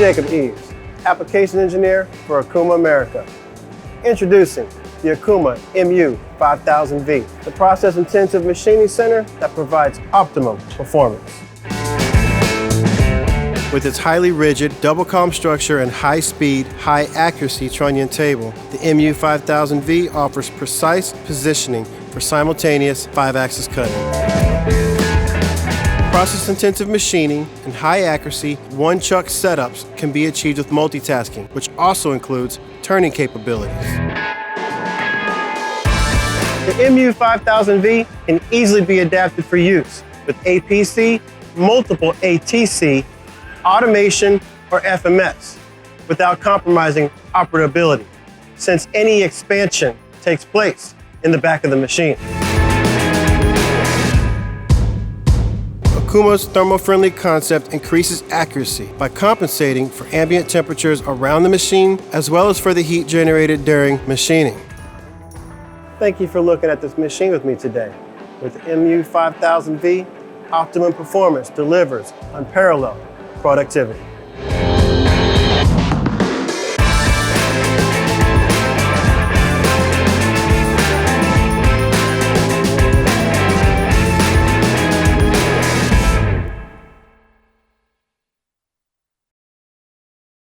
Jacob Eves, Application Engineer for Okuma America. Introducing the Okuma MU-5000V, the process-intensive machining center that provides optimum performance. With its highly rigid, double-column structure and high-speed, high-accuracy trunnion table, the MU-5000V offers precise positioning for simultaneous 5-axis cutting. Process-intensive machining and high-accuracy one-chuck setups can be achieved with multitasking, which also includes turning capabilities. The MU-5000V can easily be adapted for use with APC, multiple ATC, automation, or FMS without compromising operability, since any expansion takes place in the back of the machine. Okuma's thermo-friendly concept increases accuracy by compensating for ambient temperatures around the machine as well as for the heat generated during machining. Thank you for looking at this machine with me today. With the MU-5000V, optimum performance delivers unparalleled productivity.